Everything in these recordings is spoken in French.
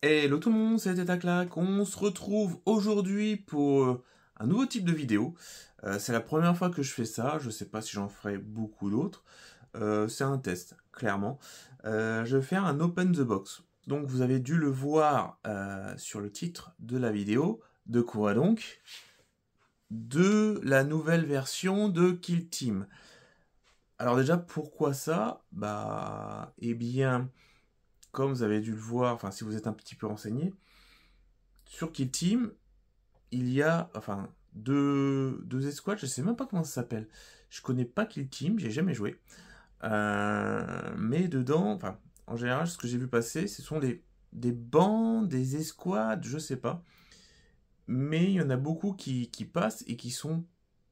Hello tout le monde, c'est Tetaclac. On se retrouve aujourd'hui pour un nouveau type de vidéo. C'est la première fois que je fais ça, je sais pas si j'en ferai beaucoup d'autres. C'est un test, clairement. Je vais faire un open the box. Donc vous avez dû le voir sur le titre de la vidéo. De quoi donc? De la nouvelle version de Kill Team. Alors déjà, pourquoi ça? Eh bien, comme vous avez dû le voir, enfin si vous êtes un petit peu renseigné, sur Kill Team, il y a deux escouades, je sais même pas comment ça s'appelle. Je connais pas Kill Team, j'ai jamais joué. Mais dedans, en général, ce que j'ai vu passer, ce sont des bandes, des escouades, je sais pas. Mais il y en a beaucoup qui passent et qui sont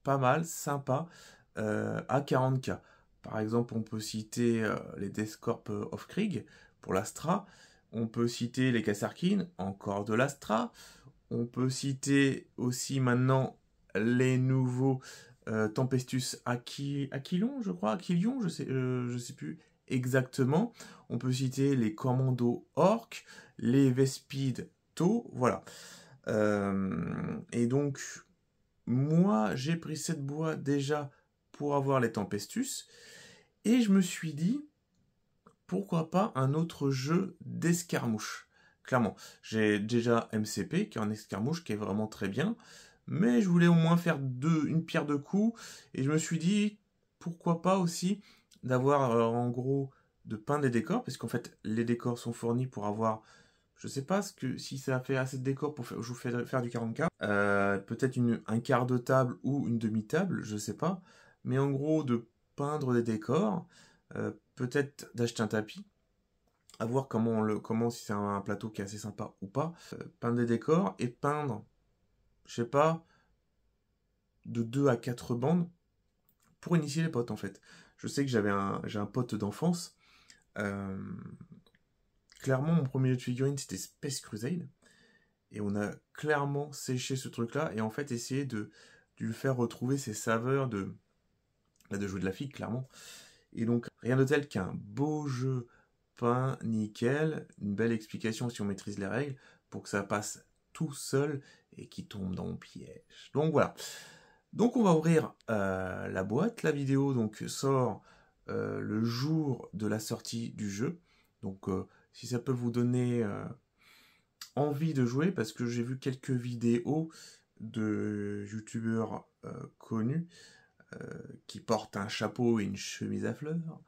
pas mal, sympas, à 40k. Par exemple, on peut citer les Death Corps of Krieg pour l'Astra. On peut citer les Kasarkin, encore de l'Astra. On peut citer aussi maintenant les nouveaux Tempestus Aquilon, je crois, Aquilion, je sais plus exactement. On peut citer les Commandos Orc, les Vespides Tau, voilà. Et donc, moi, j'ai pris cette boîte déjà pour avoir les Tempestus, et je me suis dit, pourquoi pas un autre jeu d'escarmouche. Clairement, j'ai déjà MCP, qui est en escarmouche, qui est vraiment très bien, mais je voulais au moins faire une pierre deux coups, et je me suis dit, pourquoi pas aussi d'avoir, en gros, de peindre les décors, parce qu'en fait, les décors sont fournis pour avoir, je sais pas si ça fait assez de décors pour je vous fais faire du 40k, peut-être un quart de table ou une demi-table, je sais pas, mais en gros, de peindre des décors, peut-être d'acheter un tapis, à voir comment si c'est un plateau qui est assez sympa ou pas. Peindre des décors et peindre, je sais pas, de 2 à 4 bandes pour initier les potes en fait. Je sais que j'ai un pote d'enfance. Clairement, mon premier jeu de figurine c'était Space Crusade. Et on a clairement séché ce truc-là et en fait essayé de lui faire retrouver ses saveurs de jouer de la figue, clairement. Et donc, rien de tel qu'un beau jeu peint nickel, une belle explication si on maîtrise les règles, pour que ça passe tout seul et qui tombe dans le piège. Donc voilà. Donc on va ouvrir la boîte. La vidéo donc sort le jour de la sortie du jeu. Donc si ça peut vous donner envie de jouer, parce que j'ai vu quelques vidéos de youtubeurs connus qui portent un chapeau et une chemise à fleurs.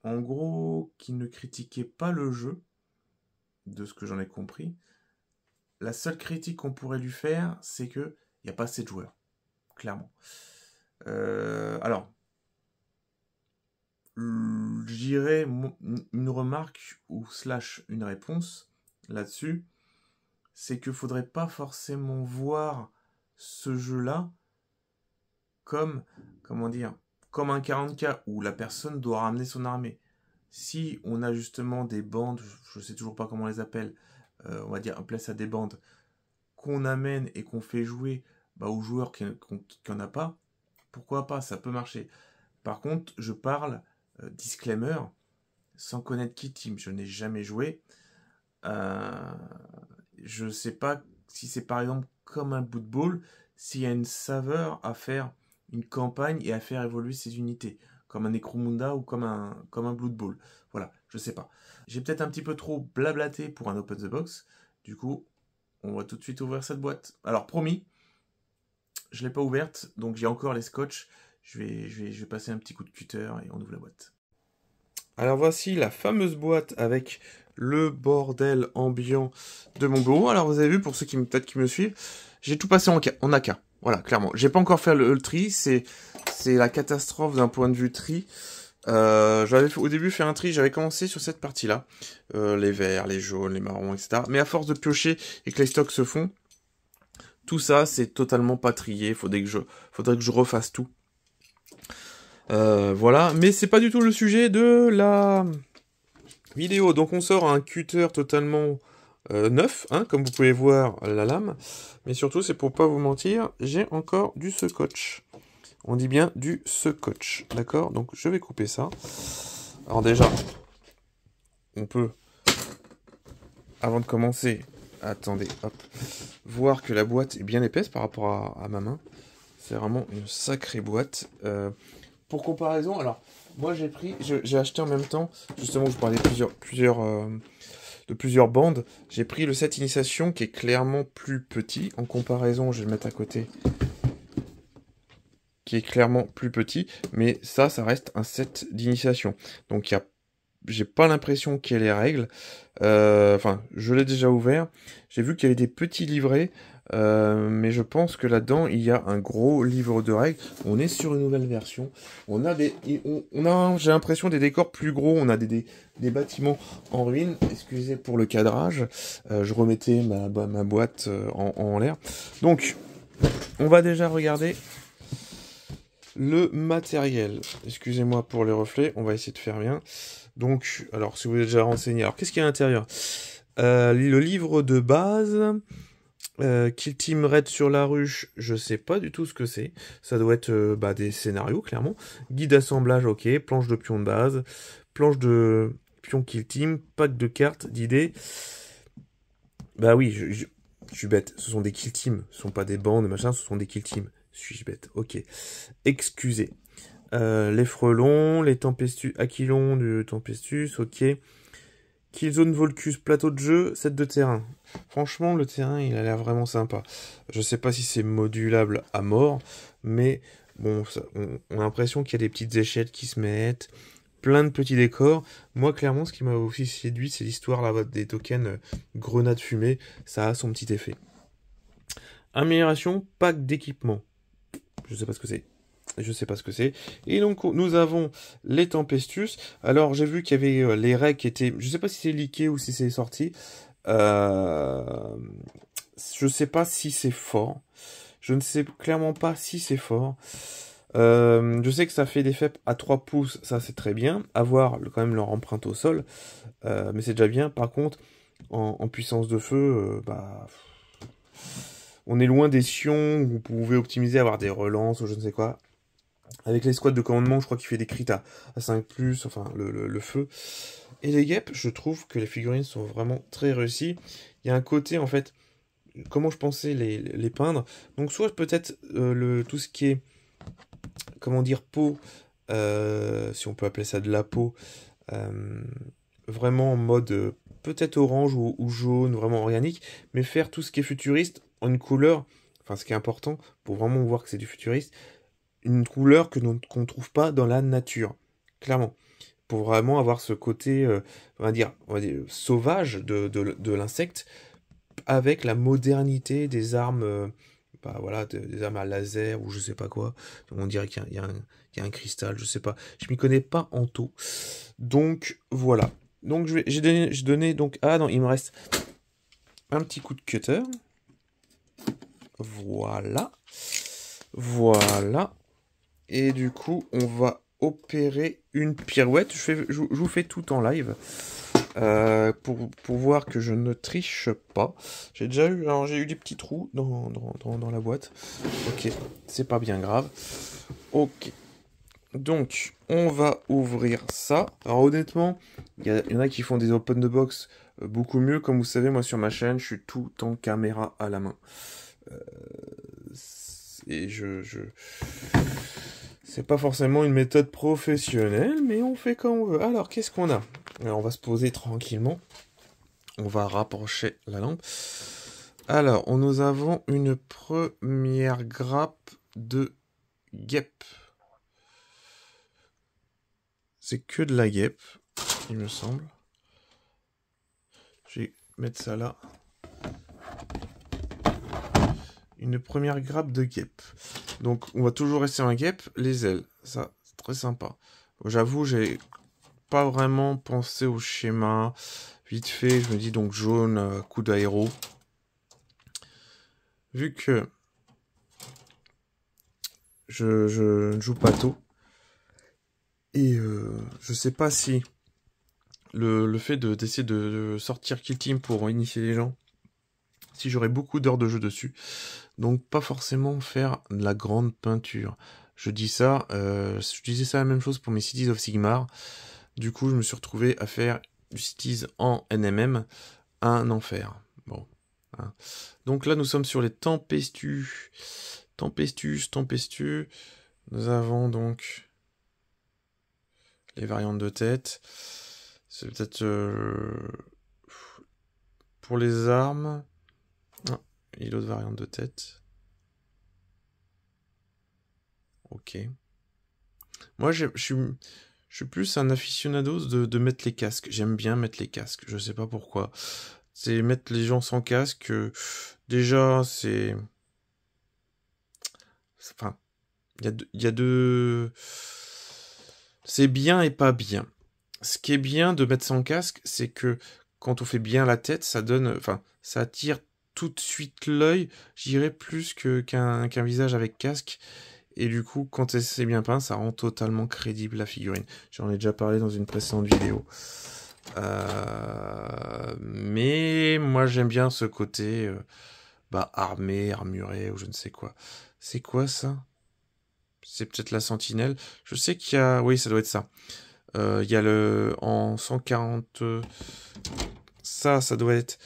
En gros, qui ne critiquaient pas le jeu, de ce que j'en ai compris. La seule critique qu'on pourrait lui faire, c'est que il n'y a pas assez de joueurs, clairement. Alors, je dirais une remarque ou slash une réponse là-dessus, c'est qu'il faudrait pas forcément voir ce jeu-là comme, comment dire, comme un 40k où la personne doit ramener son armée. Si on a justement des bandes, je sais toujours pas comment on les appelle, on va dire un place à des bandes, qu'on amène et qu'on fait jouer aux joueurs qui n'en a pas, pourquoi pas, ça peut marcher. Par contre, je parle, disclaimer, sans connaître Kill Team, je n'ai jamais joué. Je ne sais pas si c'est par exemple comme un bout de ball, s'il y a une saveur à faire une campagne et à faire évoluer ses unités, comme un Necromunda ou comme un Blood Bowl. Voilà, je sais pas. J'ai peut-être un petit peu trop blablaté pour un Open the Box, du coup, on va tout de suite ouvrir cette boîte. Alors, promis, je ne l'ai pas ouverte, donc j'ai encore les scotch. Je vais passer un petit coup de cutter et on ouvre la boîte. Alors voici la fameuse boîte avec le bordel ambiant de mon bureau. Alors vous avez vu, pour ceux qui peut-être qui me suivent, j'ai tout passé en AK. Voilà, clairement. J'ai pas encore fait le tri, c'est la catastrophe d'un point de vue tri. J'avais au début fait un tri, j'avais commencé sur cette partie-là. Les verts, les jaunes, les marrons, etc. Mais à force de piocher et que les stocks se font, tout ça, c'est totalement pas trié. Faudrait que je refasse tout. Voilà, mais c'est pas du tout le sujet de la vidéo. Donc on sort un cutter totalement neuf, hein, comme vous pouvez voir la lame. Mais surtout, c'est pour pas vous mentir, j'ai encore du scotch. On dit bien du scotch, d'accord? Donc je vais couper ça. Alors déjà, on peut avant de commencer, attendez, hop, voir que la boîte est bien épaisse par rapport à ma main. C'est vraiment une sacrée boîte. Pour comparaison, alors, moi j'ai acheté en même temps, justement, je parlais de plusieurs bandes. J'ai pris le set Initiation qui est clairement plus petit. En comparaison, je vais le mettre à côté, qui est clairement plus petit. Mais ça reste un set d'initiation. Donc, j'ai pas l'impression qu'il y ait les règles. Enfin, je l'ai déjà ouvert. J'ai vu qu'il y avait des petits livrets. Mais je pense que là-dedans, il y a un gros livre de règles. On est sur une nouvelle version. J'ai l'impression des décors plus gros. On a des bâtiments en ruine. Excusez pour le cadrage. Je remettais ma boîte en l'air. Donc, on va déjà regarder le matériel. Excusez-moi pour les reflets. On va essayer de faire bien. Donc, alors, si vous êtes déjà renseigné. Alors, qu'est-ce qu'il y a à l'intérieur? Le livre de base... Kill Team Raid sur la ruche, je sais pas du tout ce que c'est. Ça doit être des scénarios, clairement. Guide d'assemblage, ok. Planche de pion de base. Planche de pion Kill Team. Pack de cartes, d'idées. Bah oui, je suis bête. Ce sont des Kill Team. Ce sont pas des bandes, machin. Ce sont des Kill Team. Suis-je bête? Ok. Excusez. Les frelons, les Tempestus, Aquilon du Tempestus, ok. Killzone Volcus, plateau de jeu, set de terrain. Franchement, le terrain, il a l'air vraiment sympa. Je sais pas si c'est modulable à mort, mais bon, on a l'impression qu'il y a des petites échelles qui se mettent, plein de petits décors. Moi, clairement, ce qui m'a aussi séduit, c'est l'histoire là des tokens grenades fumées. Ça a son petit effet. Amélioration, pack d'équipement. Je sais pas ce que c'est. Je sais pas ce que c'est. Et donc, nous avons les Tempestus. Alors, j'ai vu qu'il y avait les règles qui étaient... Je sais pas si c'est leaké ou si c'est sorti. Je sais pas si c'est fort. Je ne sais clairement pas si c'est fort. Je sais que ça fait des FEP à 3 pouces. Ça, c'est très bien. Avoir quand même leur empreinte au sol. Mais c'est déjà bien. Par contre, en puissance de feu, on est loin des sions où vous pouvez optimiser, avoir des relances ou je ne sais quoi. Avec les squads de commandement, je crois qu'il fait des crits à 5+, enfin le feu. Et les guêpes, je trouve que les figurines sont vraiment très réussies. Il y a un côté, en fait, comment je pensais les peindre. Donc soit peut-être tout ce qui est, comment dire, peau, si on peut appeler ça de la peau, vraiment en mode peut-être orange ou jaune, vraiment organique, mais faire tout ce qui est futuriste en une couleur, enfin ce qui est important, pour vraiment voir que c'est du futuriste, une couleur qu'on ne trouve pas dans la nature, clairement. Pour vraiment avoir ce côté, on va dire sauvage de l'insecte, avec la modernité des armes, voilà, des armes à laser, ou je sais pas quoi. On dirait qu'il y a un cristal, je sais pas. Je m'y connais pas en tout. Donc, voilà. Donc, j'ai donné, donc... Ah non, il me reste un petit coup de cutter. Voilà. Voilà. Et du coup, on va opérer une pirouette. Je vous fais tout en live. Pour voir que je ne triche pas. J'ai eu des petits trous dans la boîte. Ok, c'est pas bien grave. Ok. Donc, on va ouvrir ça. Alors honnêtement, il y en a qui font des open the box beaucoup mieux. Comme vous savez, moi sur ma chaîne, je suis tout en caméra à la main. Et c'est pas forcément une méthode professionnelle, mais on fait comme on veut. Alors, qu'est-ce qu'on a? Alors, on va se poser tranquillement. On va rapprocher la lampe. Alors, nous avons une première grappe de guêpe. C'est que de la guêpe, il me semble. Je vais mettre ça là. Une première grappe de guêpe. Donc, on va toujours rester en guêpe. Les ailes, ça, c'est très sympa. J'avoue, j'ai pas vraiment pensé au schéma. Vite fait, je me dis donc jaune, coup d'aéro. Vu que je ne joue pas tôt. Et je sais pas si le fait d'essayer de sortir Kill Team pour initier les gens, si j'aurais beaucoup d'heures de jeu dessus. Donc pas forcément faire de la grande peinture. Je dis ça, je disais ça la même chose pour mes Cities of Sigmar. Du coup, je me suis retrouvé à faire du Cities en NMM. un enfer. Bon. Hein. Donc là, nous sommes sur les tempestueux. Tempestueux. Nous avons donc les variantes de tête. C'est peut-être pour les armes. Ah, il y a d'autres variantes de tête. Ok. Moi, je suis plus un aficionado de mettre les casques. J'aime bien mettre les casques. Je sais pas pourquoi. C'est mettre les gens sans casque. Déjà, c'est... Enfin, il y a deux... C'est bien et pas bien. Ce qui est bien de mettre sans casque, c'est que quand on fait bien la tête, ça donne... Enfin, ça attire tout de suite l'œil, j'irais plus qu'un visage avec casque. Et du coup, quand c'est bien peint, ça rend totalement crédible la figurine. J'en ai déjà parlé dans une précédente vidéo. Mais moi, j'aime bien ce côté armé, armuré ou je ne sais quoi. C'est quoi ça? C'est peut-être la sentinelle. Je sais qu'il y a... Oui, ça doit être ça. Il y a le... En 140... Ça doit être...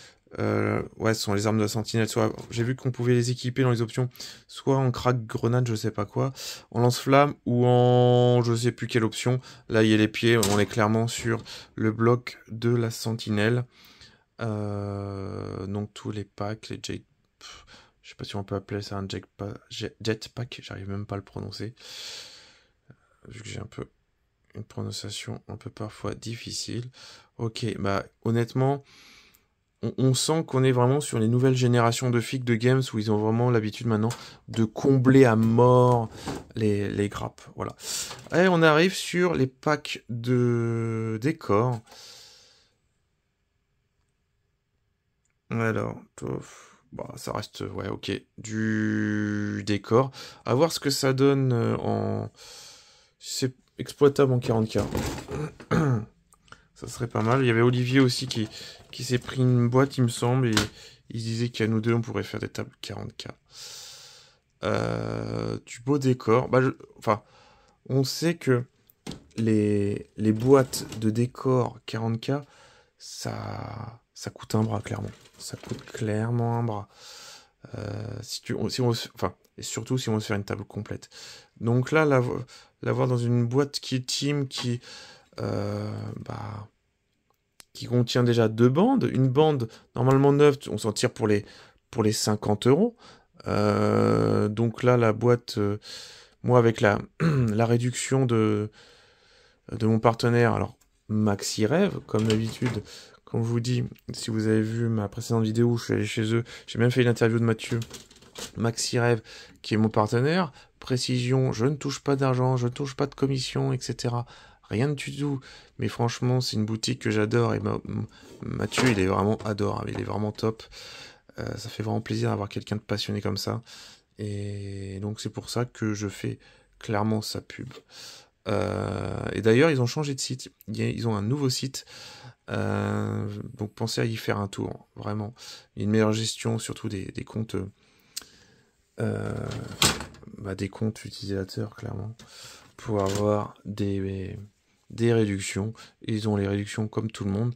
ouais, ce sont les armes de la sentinelle. Soit j'ai vu qu'on pouvait les équiper dans les options, soit en crack grenade, je sais pas quoi, en lance-flamme ou en je sais plus quelle option. Là, il y a les pieds, on est clairement sur le bloc de la sentinelle. Donc tous les packs, les jet... je sais pas si on peut appeler ça un jetpack, j'arrive même pas à le prononcer. Vu que j'ai un peu une prononciation un peu parfois difficile. Ok, bah honnêtement, on sent qu'on est vraiment sur les nouvelles générations de figues de games où ils ont vraiment l'habitude maintenant de combler à mort les grappes. Voilà. Et on arrive sur les packs de décors. Alors, bah, ça reste, ouais, ok, du décor. À voir ce que ça donne en... C'est exploitable en 40K. Ça serait pas mal. Il y avait Olivier aussi qui s'est pris une boîte, il me semble, et il disait qu'à nous deux, on pourrait faire des tables 40K. Du beau décor. Bah, enfin, on sait que les boîtes de décor 40K, ça coûte un bras, clairement. Ça coûte clairement un bras. Si on enfin, et surtout si on veut se faire une table complète. Donc là, l'avoir dans une boîte qui est team, qui contient déjà 2 bandes. Une bande, normalement neuve, on s'en tire pour les 50 €. Donc là, la boîte, moi avec la réduction de mon partenaire, alors Maxi Rêve, comme d'habitude, comme je vous dis, si vous avez vu ma précédente vidéo où je suis allé chez eux, j'ai même fait une interview de Mathieu, Maxi Rêve, qui est mon partenaire. Précision, je ne touche pas d'argent, je ne touche pas de commission, etc. Rien du tout. Mais franchement, c'est une boutique que j'adore. Et Mathieu, il est vraiment adorable, il est vraiment top. Ça fait vraiment plaisir d'avoir quelqu'un de passionné comme ça. Et donc c'est pour ça que je fais clairement sa pub. Et d'ailleurs, ils ont changé de site. Ils ont un nouveau site. Donc pensez à y faire un tour. Vraiment. Il y a une meilleure gestion, surtout des comptes... des comptes utilisateurs, clairement. Pour avoir des réductions. Ils ont les réductions comme tout le monde.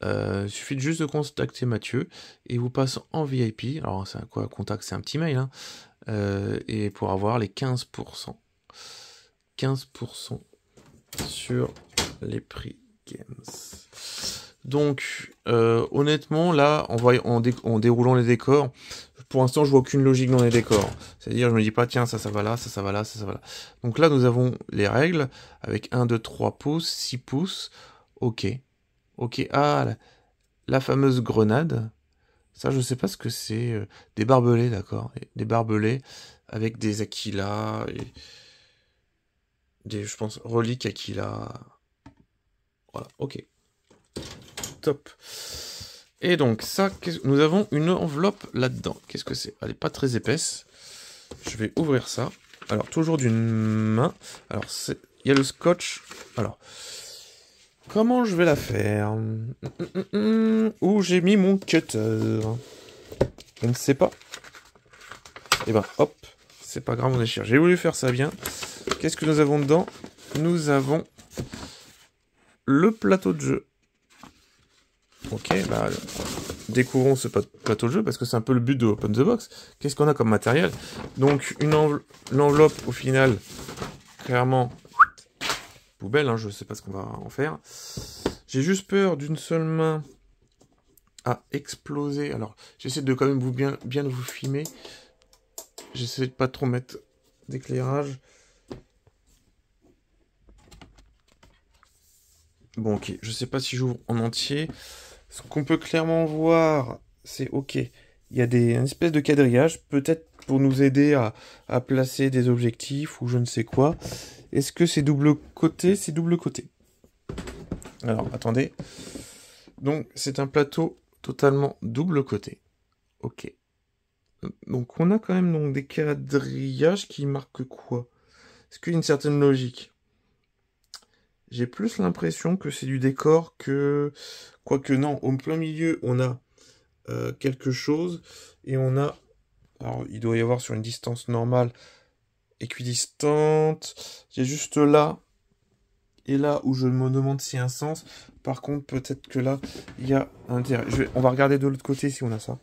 Il suffit juste de contacter Mathieu et vous passe en VIP. Alors, c'est quoi contact? C'est un petit mail. Hein, et pour avoir les 15%. 15% sur les prix games. Donc, honnêtement, là, en déroulant les décors, pour l'instant, je vois aucune logique dans les décors. C'est-à-dire, je me dis pas, tiens, ça va là, ça va là, ça va là. Donc là, nous avons les règles avec 1, 2, 3 pouces, 6 pouces. Ok. Ok. Ah, la fameuse grenade. Ça, je sais pas ce que c'est. Des barbelés, d'accord. Des barbelés avec des Aquila et des, je pense, reliques Aquila. Voilà, ok. Top. Et donc ça, nous avons une enveloppe là-dedans. Qu'est-ce que c'est? Elle n'est pas très épaisse. Je vais ouvrir ça. Alors, toujours d'une main. Alors, il y a le scotch. Alors, comment je vais la faire? Où j'ai mis mon cutter? Je ne sais pas. Et ben, hop. C'est pas grave, on déchire. J'ai voulu faire ça bien. Qu'est-ce que nous avons dedans? Nous avons le plateau de jeu. Ok, bah découvrons ce plateau de jeu, parce que c'est un peu le but de Open the Box. Qu'est-ce qu'on a comme matériel? Donc, l'enveloppe, au final, clairement, poubelle, hein, je sais pas ce qu'on va en faire. J'ai juste peur d'une seule main à exploser. Alors, j'essaie de quand même bien vous filmer. J'essaie de pas trop mettre d'éclairage. Bon, ok, je sais pas si j'ouvre en entier. Ce qu'on peut clairement voir, c'est ok. Il y a une espèce de quadrillage, peut-être pour nous aider à placer des objectifs ou je ne sais quoi. Est-ce que c'est double côté? C'est double côté. Alors, attendez. Donc, c'est un plateau totalement double côté. Ok. Donc, on a quand même donc, des quadrillages qui marquent quoi? Est-ce qu'il y a une certaine logique? J'ai plus l'impression que c'est du décor que... Quoique non, au plein milieu, on a quelque chose. Et on a... Alors, il doit y avoir sur une distance normale, équidistante. J'ai juste là, et là où je me demande s'il y a un sens. Par contre, peut-être que là, il y a un intérêt. On va regarder de l'autre côté si on a ça.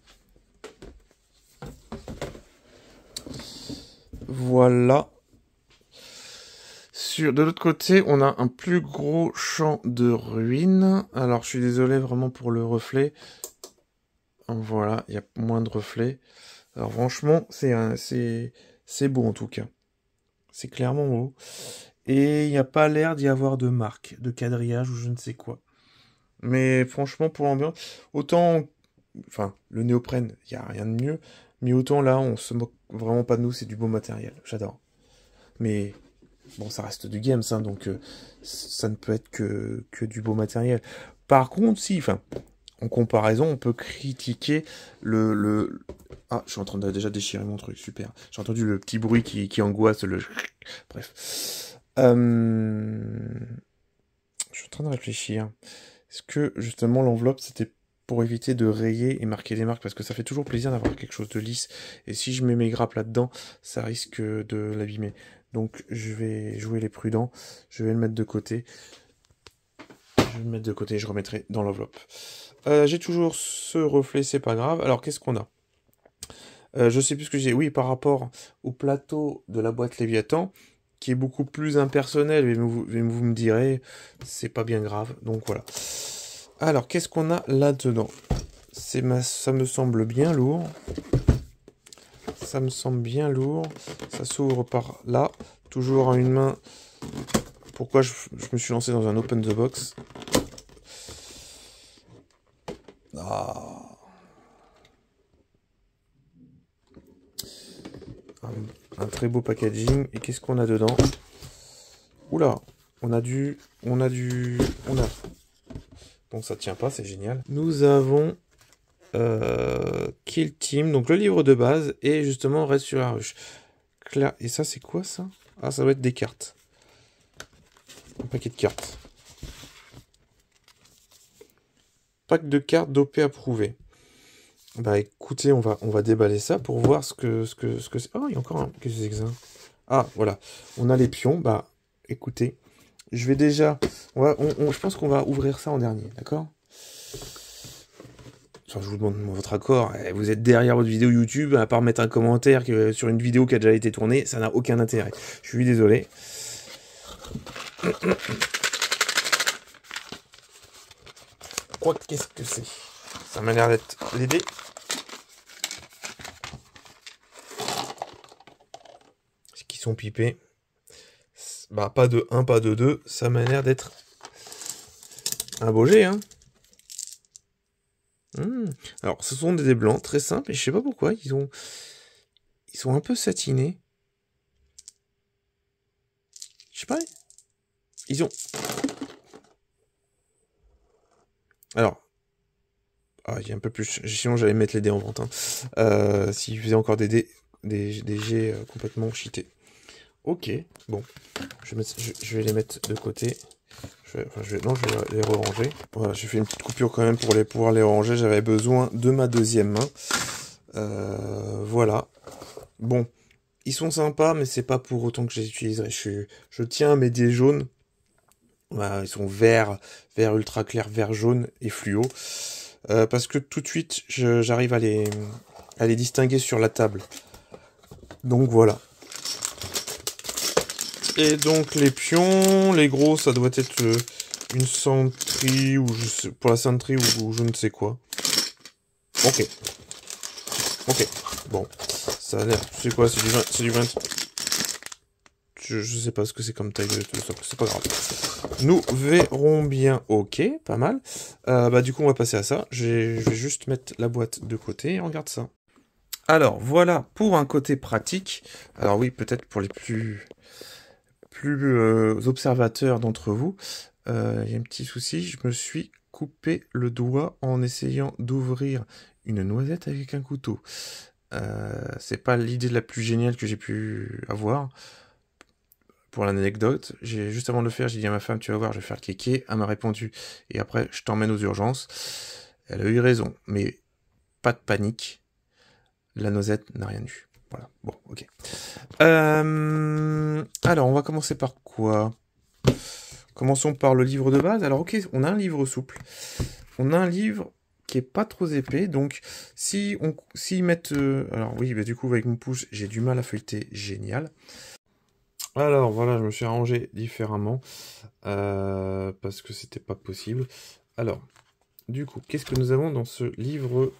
Voilà. De l'autre côté, on a un plus gros champ de ruines. Alors, je suis désolé vraiment pour le reflet. Voilà, il y a moins de reflets. Alors, franchement, c'est beau en tout cas. C'est clairement beau. Et il n'y a pas l'air d'y avoir de marque, de quadrillage ou je ne sais quoi. Mais franchement, pour l'ambiance, autant... Enfin, le néoprène, il n'y a rien de mieux. Mais autant là, on se moque vraiment pas de nous, c'est du beau matériel. J'adore. Mais... Bon, ça reste du games, hein, donc ça ne peut être que du beau matériel. Par contre, si, enfin, en comparaison, on peut critiquer le... Ah, je suis en train de déjà déchirer mon truc, super. J'ai entendu le petit bruit qui angoisse, le... Bref. Je suis en train de réfléchir. Est-ce que, justement, l'enveloppe, c'était pour éviter de rayer et marquer des marques, parce que ça fait toujours plaisir d'avoir quelque chose de lisse. Et si je mets mes grappes là-dedans, ça risque de l'abîmer. Donc je vais jouer les prudents, je vais le mettre de côté. Je vais le mettre de côté et je remettrai dans l'enveloppe. J'ai toujours ce reflet, c'est pas grave. Alors qu'est-ce qu'on a? Je sais plus ce que j'ai. Oui, par rapport au plateau de la boîte Léviathan, qui est beaucoup plus impersonnel, mais vous me direz, c'est pas bien grave. Donc voilà. Alors qu'est-ce qu'on a là-dedans? Ça me semble bien lourd. Ça me semble bien lourd. Ça s'ouvre par là. Toujours à une main. Pourquoi je me suis lancé dans un open the box? Ah. Un très beau packaging. Et qu'est-ce qu'on a dedans? Oula. On a... Bon, ça tient pas, c'est génial. Nous avons... Kill Team, donc le livre de base, et justement reste sur la ruche. Et ça, c'est quoi ça? Ah, ça doit être des cartes. Un paquet de cartes. Pack de cartes d'OP approuvé. Bah écoutez, on va déballer ça pour voir ce que c'est. Oh, il y a encore un. Qu'est-ce que c'est que ça? Ah, voilà. On a les pions. Bah écoutez, je vais déjà. Je pense qu'on va ouvrir ça en dernier, d'accord? Enfin, je vous demande votre accord. Vous êtes derrière votre vidéo YouTube, à part mettre un commentaire sur une vidéo qui a déjà été tournée, ça n'a aucun intérêt. Je suis désolé. Qu'est-ce que c'est? Ça m'a l'air d'être les dés. Qui sont pipés. Bah, pas de 1, pas de 2. Ça m'a l'air d'être un beau jet, hein. Alors, ce sont des dés blancs, très simples, et je sais pas pourquoi, ils sont un peu satinés. Je sais pas. Ils ont... Alors... Ah, il y a un peu plus... Sinon, j'allais mettre les dés en vente. Hein. S'ils faisaient encore des jets complètement cheatés. Ok, bon. Je vais les mettre de côté. Je vais les ranger. Voilà, j'ai fait une petite coupure quand même pour pouvoir les ranger. J'avais besoin de ma deuxième main. Voilà. Bon, ils sont sympas, mais c'est pas pour autant que je les utiliserai. Je tiens à mes dés jaunes. Voilà, ils sont vert ultra clair, vert jaune et fluo. parce que tout de suite, j'arrive à les distinguer sur la table. Donc voilà. Et donc les pions, les gros, ça doit être une centrie, ou pour la centrie, ou je ne sais quoi. Ok. Ok. Bon. Ça a l'air... C'est quoi? C'est du 20... Je sais pas ce que c'est comme taille de tout ça. C'est pas grave. Nous verrons bien. Ok, pas mal. Bah du coup, on va passer à ça. Je vais juste mettre la boîte de côté et on regarde ça. Alors, voilà pour un côté pratique. Alors oui, peut-être pour les plus observateurs d'entre vous, il y a un petit souci. Je me suis coupé le doigt en essayant d'ouvrir une noisette avec un couteau. C'est pas l'idée la plus géniale que j'ai pu avoir. Pour l'anecdote, juste avant de le faire, j'ai dit à ma femme, tu vas voir, je vais faire le kéké. Elle m'a répondu, et après, je t'emmène aux urgences. Elle a eu raison, mais pas de panique. La noisette n'a rien eu. Voilà, bon, ok. Alors, on va commencer par quoi? Commençons par le livre de base. Alors, ok, on a un livre souple. On a un livre qui est pas trop épais, donc s'ils mettent... alors oui, bah, du coup, avec mon pouce, j'ai du mal à feuilleter, génial. Alors voilà, je me suis arrangé différemment parce que c'était pas possible. Alors, du coup, qu'est-ce que nous avons dans ce livre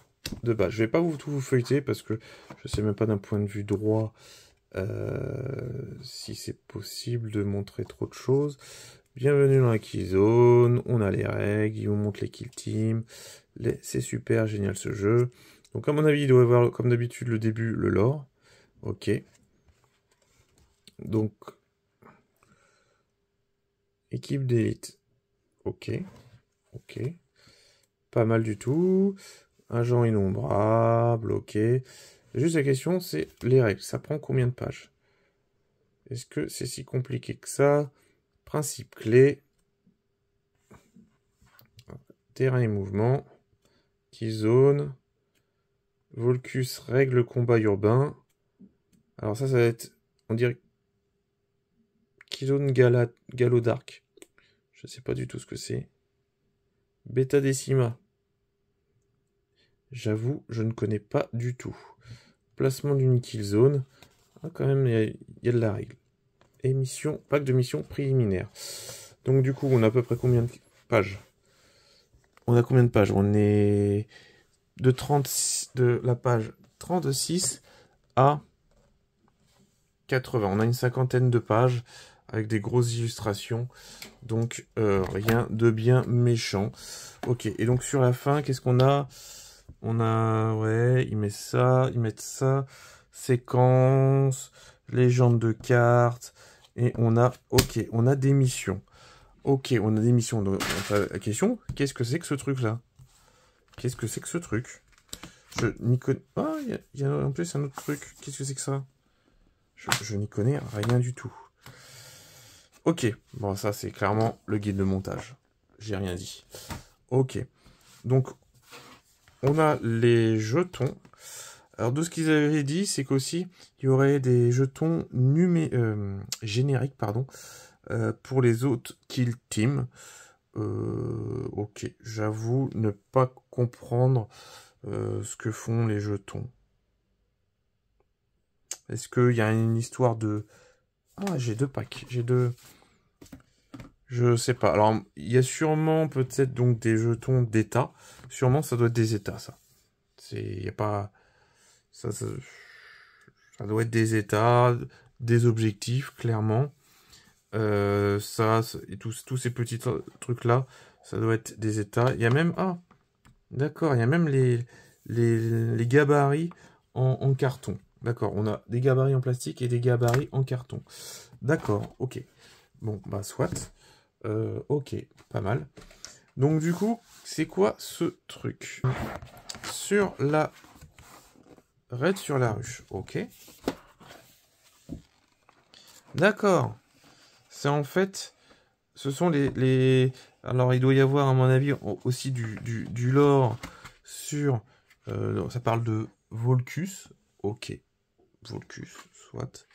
de base? Je vais pas tout vous feuilleter parce que je sais même pas d'un point de vue droit si c'est possible de montrer trop de choses. Bienvenue dans la Killzone, on a les règles, ils vous montrent les kill teams, c'est super génial ce jeu. Donc à mon avis, il doit y avoir comme d'habitude le début, le lore. Ok. Donc, équipe d'élite. Ok. Ok. Pas mal du tout. Agent innombrable. Ok. Juste la question, c'est les règles. Ça prend combien de pages? Est-ce que c'est si compliqué que ça? Principe clé. Terrain et mouvement. Killzone. Volcus règle combat urbain. Alors ça va être... On dirait... Killzone Galo Dark. Je sais pas du tout ce que c'est. Beta Decima. J'avoue, je ne connais pas du tout. Placement d'une killzone. Ah, quand même, il y a de la règle. Émission, pack de mission préliminaire. Donc du coup, on a à peu près combien de pages? On a combien de pages? On est de la page 36 à 80. On a une cinquantaine de pages avec des grosses illustrations. Donc rien de bien méchant. Ok, et donc sur la fin, qu'est-ce qu'on a? On a, ouais, ils mettent ça, séquence, légende de cartes, et on a, ok, on a des missions. Ok, on a des missions. Donc, la question, qu'est-ce que c'est que ce truc-là? Qu'est-ce que c'est que ce truc? Je n'y connais... Ah, il y a en plus un autre truc. Qu'est-ce que c'est que ça? Je n'y connais rien du tout. Ok, bon, ça c'est clairement le guide de montage. J'ai rien dit. Ok, donc on a les jetons. Alors de ce qu'ils avaient dit, c'est qu'aussi il y aurait des jetons génériques, pardon, pour les autres kill teams. Ok, j'avoue ne pas comprendre ce que font les jetons. Est-ce qu'il y a une histoire de... Ah, j'ai 2 packs, j'ai 2... Je sais pas. Alors, il y a sûrement peut-être donc des jetons d'état. Sûrement, ça doit être des états, ça. Il n'y a pas... Ça doit être des états, des objectifs, clairement. Ça, et tous ces petits trucs-là, ça doit être des états. Il y a même... Ah, d'accord, il y a même les gabarits en carton. D'accord, on a des gabarits en plastique et des gabarits en carton. D'accord, ok. Bon, bah, soit. Ok, pas mal. Donc, du coup, c'est quoi ce truc? Sur la... Raid sur la ruche, ok. D'accord. C'est en fait... Ce sont Alors, il doit y avoir, à mon avis, aussi du lore sur... ça parle de Volcus. Ok. Volcus, soit.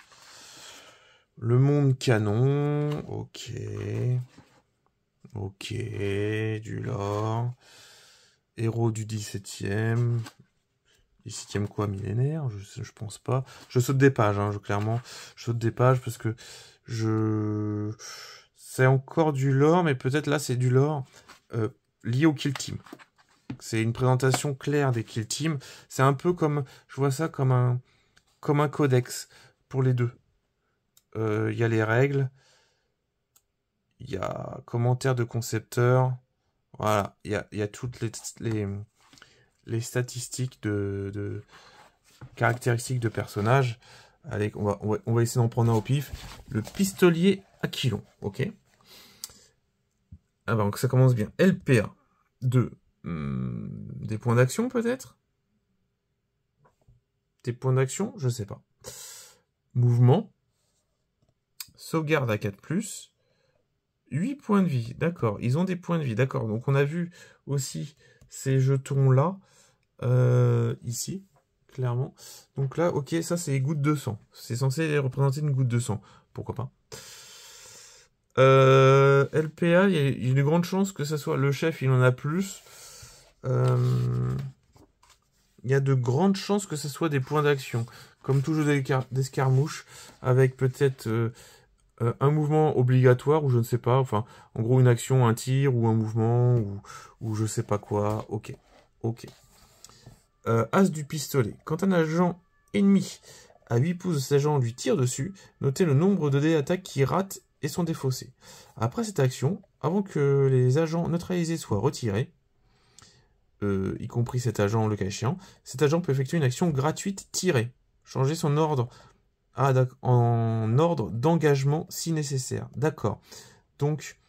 Le monde canon. Ok. Ok. Du lore. Héros du 17e. 17e quoi, millénaire? Je pense pas. Je saute des pages, hein, clairement. Je saute des pages parce que c'est encore du lore, mais peut-être là c'est du lore lié au Kill Team. C'est une présentation claire des Kill Team. C'est un peu comme, je vois ça comme un codex pour les deux. Il y a les règles, il y a commentaires de concepteurs, voilà, il y a toutes les statistiques de caractéristiques de personnages. Allez, on va essayer d'en prendre un au pif. Le pistolier Aquilon, ok. Ah bah, donc ça commence bien. LPA 2. Des points d'action peut-être? Des points d'action? Je sais pas. Mouvement. Sauvegarde à 4+. 8 points de vie, d'accord. Ils ont des points de vie, d'accord. Donc on a vu aussi ces jetons-là, ici, clairement. Donc là, ok, ça c'est les gouttes de sang. C'est censé représenter une goutte de sang. Pourquoi pas. LPA, il y a une grande chance que ça soit le chef, il en a plus. Il y a de grandes chances que ce soit des points d'action. Comme tout jeu d'escarmouche, avec peut-être un mouvement obligatoire, ou je ne sais pas, enfin, en gros une action, un tir, ou un mouvement, ou je sais pas quoi. Ok, ok. As du pistolet. Quand un agent ennemi à 8 pouces de cet agent lui tire dessus, notez le nombre de dés d'attaque qui ratent et sont défaussés. Après cette action, avant que les agents neutralisés soient retirés, y compris cet agent le cas échéant, cet agent peut effectuer une action gratuite tirée. Changer son ordre en ordre d'engagement si nécessaire. D'accord. Donc,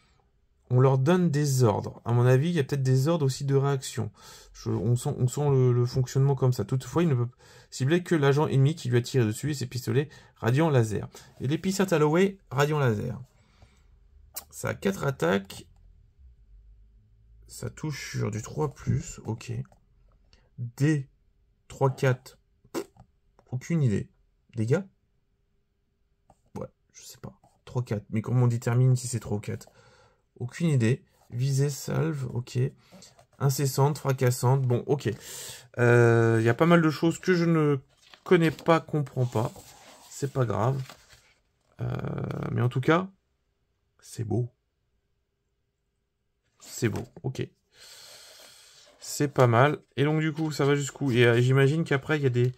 on leur donne des ordres. À mon avis, il y a peut-être des ordres aussi de réaction. On sent le fonctionnement comme ça. Toutefois, il ne peut cibler que l'agent ennemi qui lui a tiré dessus et ses pistolets radiant laser. Et l'épicère Alloway, radiant laser. Ça a 4 attaques. Ça touche sur du 3+, ok. D, 3-4, aucune idée. Dégâts? Ouais, je sais pas. 3-4, mais comment on détermine si c'est 3 ou 4? Aucune idée. Visée, salve, ok. Incessante, fracassante, bon, ok. Il y a pas mal de choses que je ne connais pas, comprends pas. C'est pas grave. Mais en tout cas, c'est beau. C'est beau, ok. C'est pas mal. Et donc du coup, ça va jusqu'où? Et j'imagine qu'après, il y a des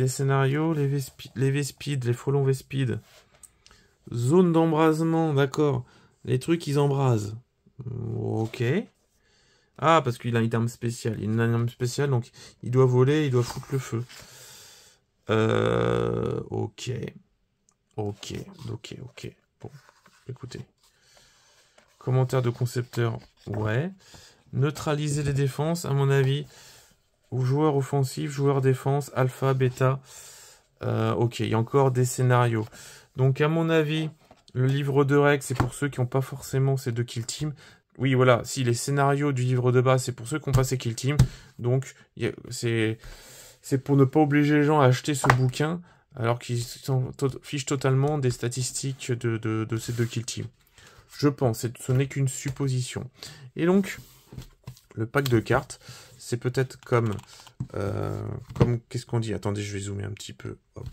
scénarios, les Vespides, les frelons Vespides. Zone d'embrasement, d'accord. Les trucs, ils embrasent. Ok. Ah, parce qu'il a une arme spéciale. Il a une arme spéciale, donc il doit voler, il doit foutre le feu. Ok. Ok. Bon, écoutez. Commentaire de concepteur, ouais. Neutraliser les défenses, à mon avis. Joueur offensif, joueur défense, alpha, bêta. Ok, il y a encore des scénarios. Donc, à mon avis, le livre de règles, c'est pour ceux qui n'ont pas forcément ces 2 kill team. Oui, voilà, si les scénarios du livre de base, c'est pour ceux qui n'ont pas ces kill team. Donc, c'est pour ne pas obliger les gens à acheter ce bouquin, alors qu'ils s'en fichent totalement des statistiques de ces 2 kill team. Je pense, ce n'est qu'une supposition. Et donc, le pack de cartes, c'est peut-être comme qu'est-ce qu'on dit? Attendez, je vais zoomer un petit peu. Hop.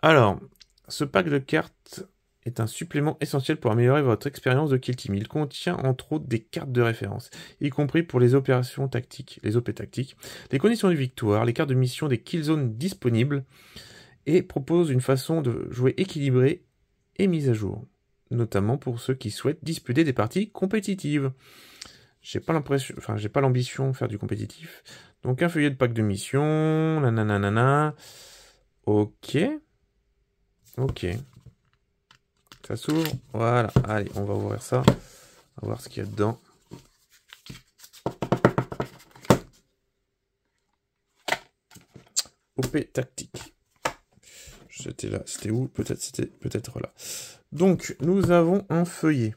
Alors, ce pack de cartes est un supplément essentiel pour améliorer votre expérience de Kill Team. Il contient entre autres des cartes de référence, y compris pour les opérations tactiques, les OP tactiques, les conditions de victoire, les cartes de mission des kill zones disponibles, et propose une façon de jouer équilibrée et mise à jour, notamment pour ceux qui souhaitent disputer des parties compétitives. J'ai pas l'ambition de faire du compétitif. Donc un feuillet de pack de mission, nanana. Ok. Ok. Ça s'ouvre. Voilà. Allez, on va ouvrir ça. On va voir ce qu'il y a dedans. OP tactique. C'était là. C'était où? C'était peut-être là. Donc, nous avons un feuillet.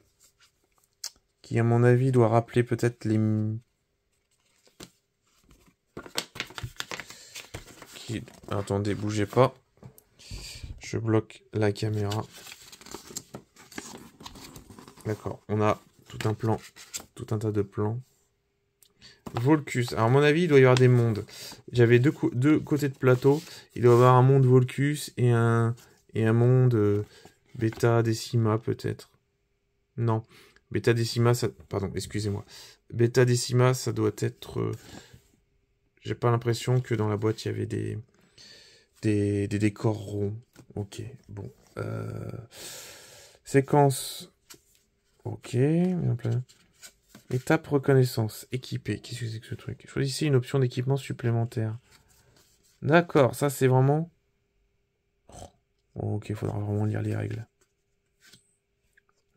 Qui, à mon avis, doit rappeler peut-être les... Attendez, bougez pas. Je bloque la caméra. D'accord, on a tout un plan, tout un tas de plans. Volcus. Alors, à mon avis, il doit y avoir des mondes. J'avais deux côtés de plateau. Il doit y avoir un monde Volcus et un monde Beta Decima, peut-être. Non. Beta Decima, ça... Pardon, excusez-moi. Beta Decima, ça doit être... J'ai pas l'impression que dans la boîte, il y avait des décors ronds. Ok, bon. Séquence. Ok. Étape reconnaissance. Équipé. Qu'est-ce que c'est que ce truc? Choisissez une option d'équipement supplémentaire. D'accord, ça c'est vraiment... Oh, ok, il faudra vraiment lire les règles.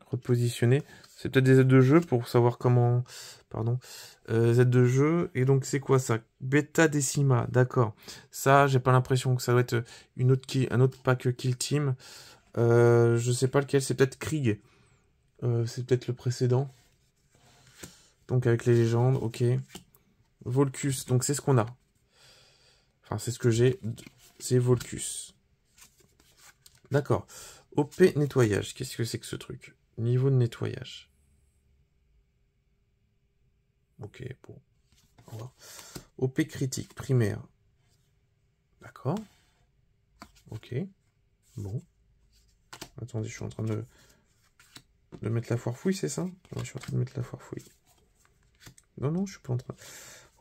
Repositionner. C'est peut-être des aides de jeu pour savoir comment... Pardon. aides de jeu. Et donc c'est quoi ça? Beta Decima. D'accord. Ça, j'ai pas l'impression que ça doit être un autre pack Kill Team. Je sais pas lequel. C'est peut-être Krieg. C'est peut-être le précédent. Donc avec les légendes. Ok. Volcus. Donc c'est ce qu'on a. Enfin, c'est ce que j'ai. C'est Volcus. D'accord. OP nettoyage. Qu'est-ce que c'est que ce truc? Niveau de nettoyage. Ok, bon. Au revoir. OP critique, primaire. D'accord. Ok. Bon. Attendez, je suis en train de mettre la foire fouille, c'est ça? Ouais, je suis en train de mettre la foire fouille. Non, non, je suis pas en train...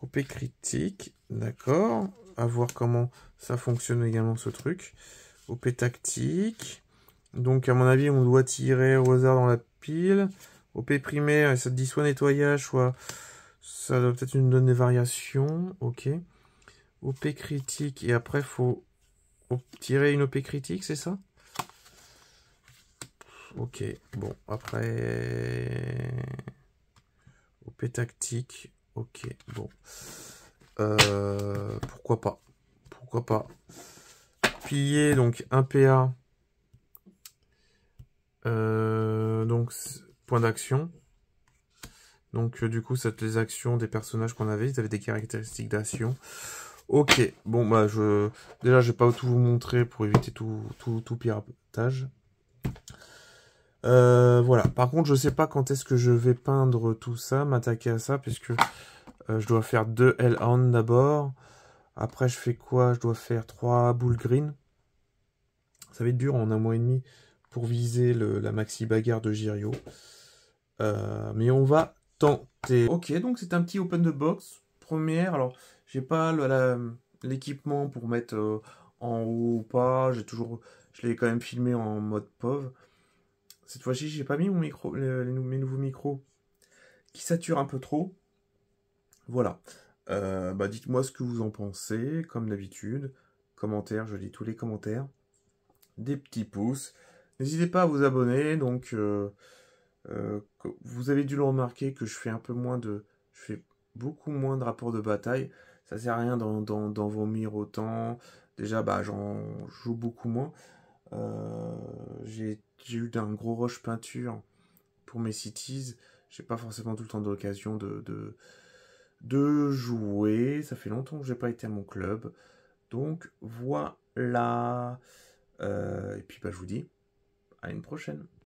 OP critique. D'accord. À voir comment ça fonctionne également, ce truc. OP tactique. Donc, à mon avis, on doit tirer au hasard dans la pile. OP primaire, et ça te dit soit nettoyage, soit... Ça doit peut-être nous donner des variations. Ok. OP critique. Et après, il faut tirer une OP critique, c'est ça? Ok. Bon, après... OP tactique. Ok, bon. Pourquoi pas? Pourquoi pas? Pilier, donc 1 PA. Donc, point d'action. Donc, du coup, c'est les actions des personnages qu'on avait. Ils avaient des caractéristiques d'action. Ok, bon, bah, déjà, je vais pas tout vous montrer pour éviter tout piratage. Voilà. Par contre, je sais pas quand est-ce que je vais peindre tout ça, m'attaquer à ça, puisque je dois faire 2 Hellhound d'abord. Après, je fais quoi? Je dois faire 3 boules green. Ça va être dur en 1 mois et demi pour viser la maxi bagarre de Jirio. Mais on va tenter. Ok, donc c'est un petit open the box. Première, alors j'ai pas l'équipement pour mettre en haut ou pas. Je l'ai quand même filmé en mode POV. Cette fois-ci, j'ai pas mis mon micro, mes nouveaux micros qui saturent un peu trop. Voilà. Bah dites-moi ce que vous en pensez, comme d'habitude. Commentaires, je lis tous les commentaires. Des petits pouces. N'hésitez pas à vous abonner. Donc, vous avez dû le remarquer que je fais un peu moins de... Je fais beaucoup moins de rapports de bataille. Ça sert à rien d'en vomir autant. Déjà, bah, j'en joue beaucoup moins. J'ai eu un gros rush peinture pour mes cities. J'ai pas forcément tout le temps d'occasion de jouer. Ça fait longtemps que j'ai pas été à mon club. Donc, voilà. Et puis, bah, je vous dis à une prochaine.